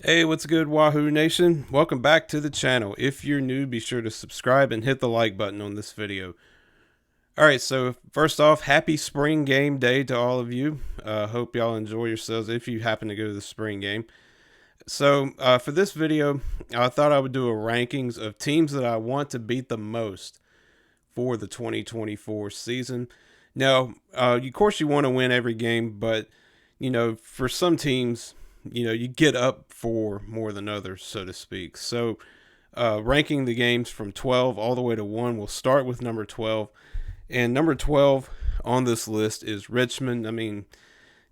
Hey, what's good, Wahoo Nation? Welcome back to the channel. If you're new, be sure to subscribe and hit the like button on this video. Alright, so first off, happy spring game day to all of you. Hope y'all enjoy yourselves if you happen to go to the spring game. So, for this video, I thought I would do a rankings of teams that I want to beat the most for the 2024 season. Now, of course, you want to win every game, but, for some teams, you get up for more than others, so to speak. So, ranking the games from 12 all the way to 1, we'll start with number 12. And number 12 on this list is Richmond. I mean,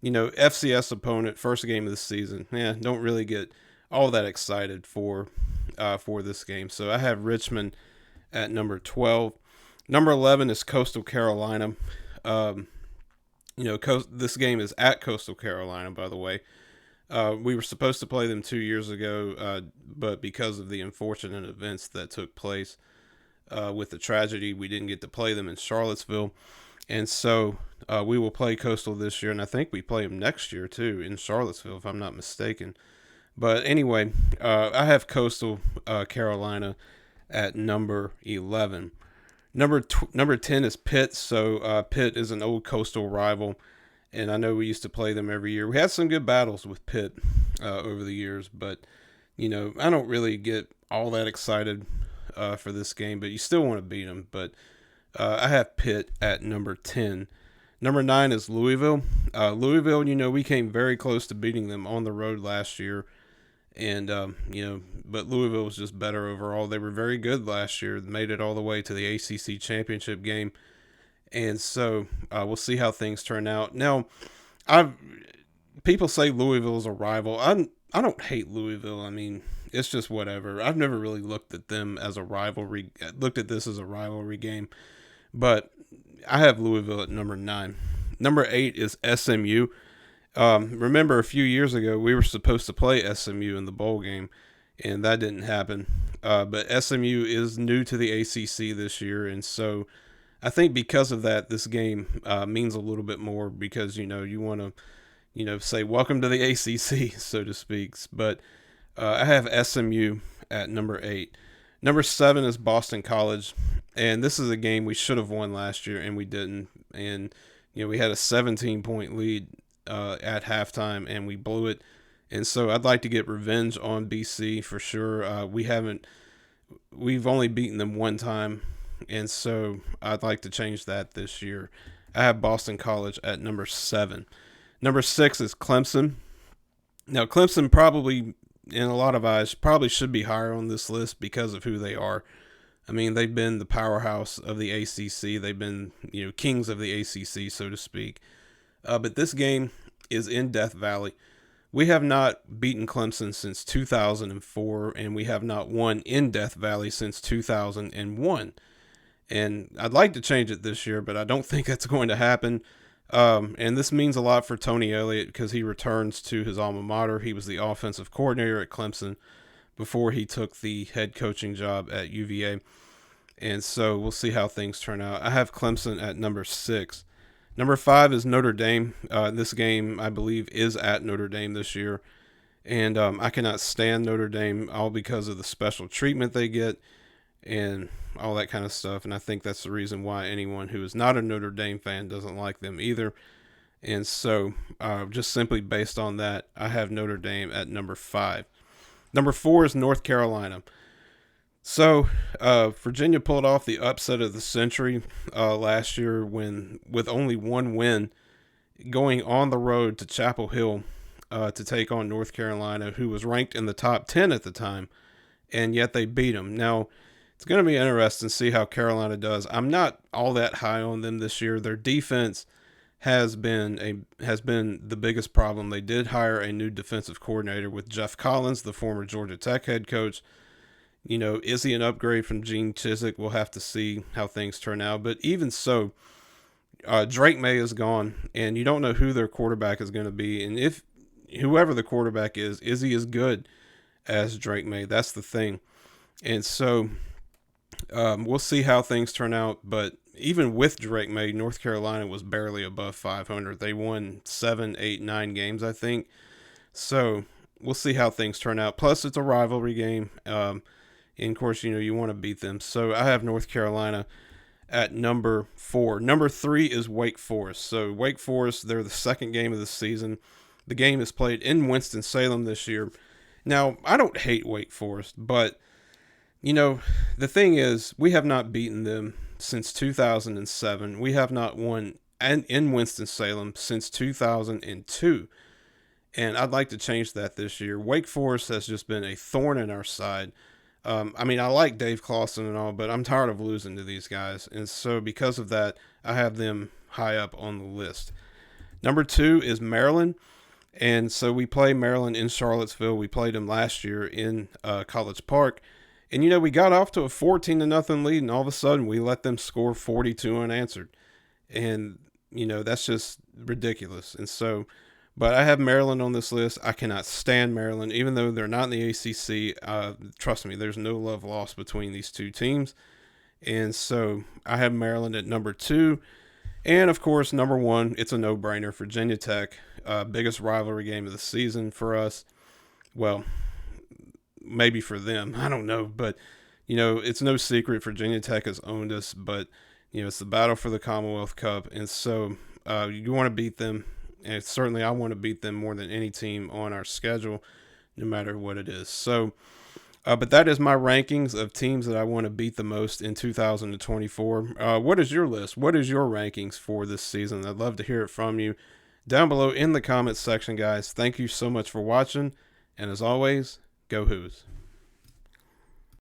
FCS opponent, first game of the season. Yeah, don't really get all that excited for this game. So I have Richmond at number 12. Number 11 is Coastal Carolina. This game is at Coastal Carolina, by the way. We were supposed to play them 2 years ago, but because of the unfortunate events that took place with the tragedy, we didn't get to play them in Charlottesville. And so we will play Coastal this year, and I think we play them next year, too, in Charlottesville, if I'm not mistaken. But anyway, I have Coastal Carolina at number 11. Number 10 is Pitt. So Pitt is an old Coastal rival, and I know we used to play them every year. We had some good battles with Pitt over the years, but I don't really get all that excited for this game. But you still want to beat them. But I have Pitt at number 10. Number 9 is Louisville. Louisville, we came very close to beating them on the road last year. And, but Louisville was just better overall. They were very good last year, made it all the way to the ACC championship game. And so we'll see how things turn out. Now, people say Louisville's a rival. I don't hate Louisville. I mean, it's just whatever. I've never really looked at them as a rivalry. Looked at this as a rivalry game, but I have Louisville at number 9. Number 8 is SMU. Remember a few years ago we were supposed to play SMU in the bowl game, and that didn't happen. But SMU is new to the ACC this year, and so I think because of that, this game means a little bit more because you want to say welcome to the ACC, so to speak. But I have SMU at number 8. Number 7 is Boston College, and this is a game we should have won last year and we didn't. And we had a 17-point lead at halftime and we blew it. And so I'd like to get revenge on BC for sure. We've only beaten them one time, and so I'd like to change that this year. I have Boston College at number 7. Number 6 is Clemson. Now, Clemson probably, in a lot of eyes, probably should be higher on this list because of who they are. I mean, they've been the powerhouse of the ACC. They've been, kings of the ACC, so to speak. But this game is in Death Valley. We have not beaten Clemson since 2004, and we have not won in Death Valley since 2001. And I'd like to change it this year, but I don't think that's going to happen. And this means a lot for Tony Elliott because he returns to his alma mater. He was the offensive coordinator at Clemson before he took the head coaching job at UVA. And so we'll see how things turn out. I have Clemson at number 6. Number 5 is Notre Dame. This game, I believe, is at Notre Dame this year. And I cannot stand Notre Dame, all because of the special treatment they get and all that kind of stuff. And I think that's the reason why anyone who is not a Notre Dame fan doesn't like them either. And so just simply based on that, I have Notre Dame at number 5. Number 4 is North Carolina. So Virginia pulled off the upset of the century last year with only one win, going on the road to Chapel Hill to take on North Carolina, who was ranked in the top 10 at the time, and yet they beat them. Now, it's going to be interesting to see how Carolina does. I'm not all that high on them this year. Their defense has been the biggest problem. They did hire a new defensive coordinator with Jeff Collins, the former Georgia Tech head coach. Is he an upgrade from Gene Chizik? We'll have to see how things turn out. But even so, Drake May is gone, and you don't know who their quarterback is going to be. And if whoever the quarterback is he as good as Drake May? That's the thing. And so we'll see how things turn out. But even with Drake May, North Carolina was barely above 500. They won 7, 8, 9 games, I think. So we'll see how things turn out. Plus, it's a rivalry game. And of course, you want to beat them. So I have North Carolina at number 4. Number 3 is Wake Forest. So Wake Forest, they're the second game of the season. The game is played in Winston-Salem this year. Now, I don't hate Wake Forest, but, the thing is, we have not beaten them since 2007. We have not won in Winston-Salem since 2002. And I'd like to change that this year. Wake Forest has just been a thorn in our side. I like Dave Clawson and all, but I'm tired of losing to these guys. And so because of that, I have them high up on the list. Number 2 is Maryland. And so we play Maryland in Charlottesville. We played them last year in College Park. And, we got off to a 14-0 lead, and all of a sudden we let them score 42 unanswered. And, that's just ridiculous. And so, but I have Maryland on this list. I cannot stand Maryland, even though they're not in the ACC. Trust me, there's no love lost between these two teams. And so I have Maryland at number 2. And, of course, number 1, it's a no-brainer, Virginia Tech. Biggest rivalry game of the season for us. Well, maybe for them. I don't know. But, it's no secret Virginia Tech has owned us. But, it's the battle for the Commonwealth Cup. And so you want to beat them. And certainly I want to beat them more than any team on our schedule, no matter what it is. So, but that is my rankings of teams that I want to beat the most in 2024. What is your list? What is your rankings for this season? I'd love to hear it from you down below in the comments section, guys. Thank you so much for watching. And as always, go Hoos.